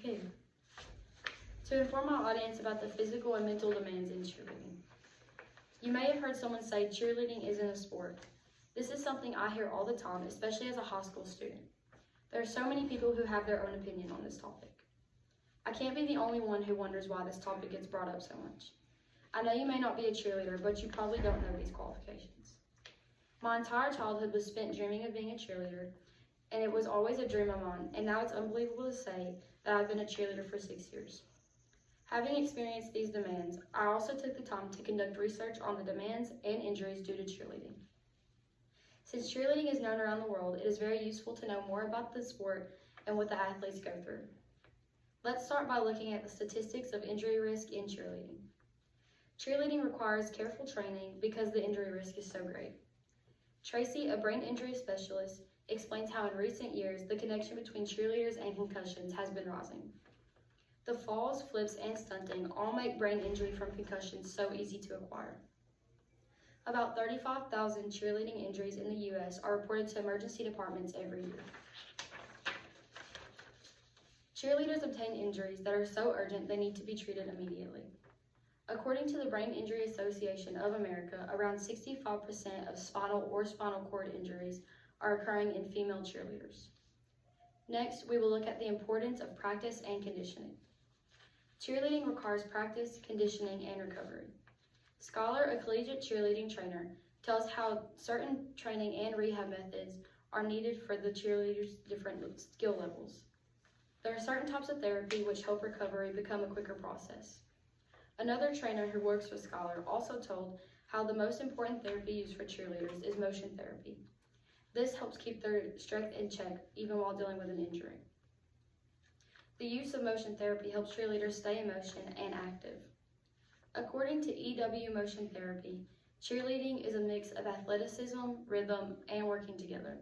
Okay. To inform my audience about the physical and mental demands in cheerleading. You may have heard someone say cheerleading isn't a sport. This is something I hear all the time, especially as a high school student. There are so many people who have their own opinion on this topic. I can't be the only one who wonders why this topic gets brought up so much. I know you may not be a cheerleader, but you probably don't know these qualifications. My entire childhood was spent dreaming of being a cheerleader, and it was always a dream of mine, and now it's unbelievable to say that I've been a cheerleader for 6 years. Having experienced these demands, I also took the time to conduct research on the demands and injuries due to cheerleading. Since cheerleading is known around the world, it is very useful to know more about the sport and what the athletes go through. Let's start by looking at the statistics of injury risk in cheerleading. Cheerleading requires careful training because the injury risk is so great. Tracy, a brain injury specialist, explains how in recent years the connection between cheerleaders and concussions has been rising. The falls, flips, and stunting all make brain injury from concussions so easy to acquire. About 35,000 cheerleading injuries in the U.S. are reported to emergency departments every year. Cheerleaders obtain injuries that are so urgent they need to be treated immediately. According to the Brain Injury Association of America, around 65% of spinal or spinal cord injuries are occurring in female cheerleaders. Next, we will look at the importance of practice and conditioning. Cheerleading requires practice, conditioning, and recovery. Scholar, a collegiate cheerleading trainer, tells how certain training and rehab methods are needed for the cheerleaders' different skill levels. There are certain types of therapy which help recovery become a quicker process. Another trainer who works with Scholar also told how the most important therapy used for cheerleaders is motion therapy. This helps keep their strength in check even while dealing with an injury. The use of motion therapy helps cheerleaders stay in motion and active. According to EW Motion Therapy, cheerleading is a mix of athleticism, rhythm, and working together.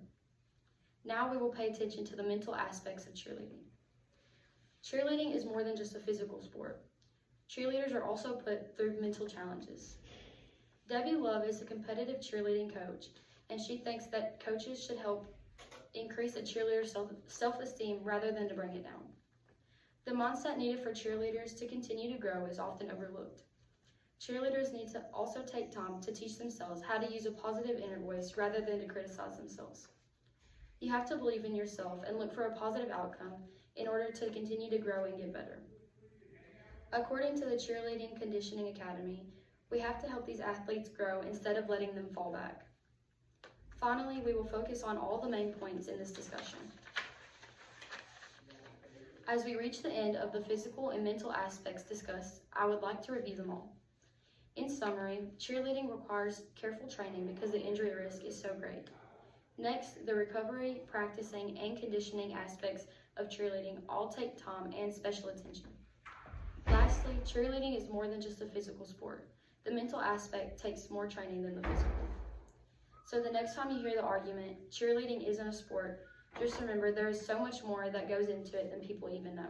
Now we will pay attention to the mental aspects of cheerleading. Cheerleading is more than just a physical sport. Cheerleaders are also put through mental challenges. Debbie Love is a competitive cheerleading coach, and she thinks that coaches should help increase a cheerleader's self-esteem rather than to bring it down. The mindset needed for cheerleaders to continue to grow is often overlooked. Cheerleaders need to also take time to teach themselves how to use a positive inner voice rather than to criticize themselves. You have to believe in yourself and look for a positive outcome in order to continue to grow and get better. According to the Cheerleading Conditioning Academy, we have to help these athletes grow instead of letting them fall back. Finally, we will focus on all the main points in this discussion. As we reach the end of the physical and mental aspects discussed, I would like to review them all. In summary, cheerleading requires careful training because the injury risk is so great. Next, the recovery, practicing, and conditioning aspects of cheerleading all take time and special attention. Lastly, cheerleading is more than just a physical sport. The mental aspect takes more training than the physical. So the next time you hear the argument, cheerleading isn't a sport, just remember there is so much more that goes into it than people even know.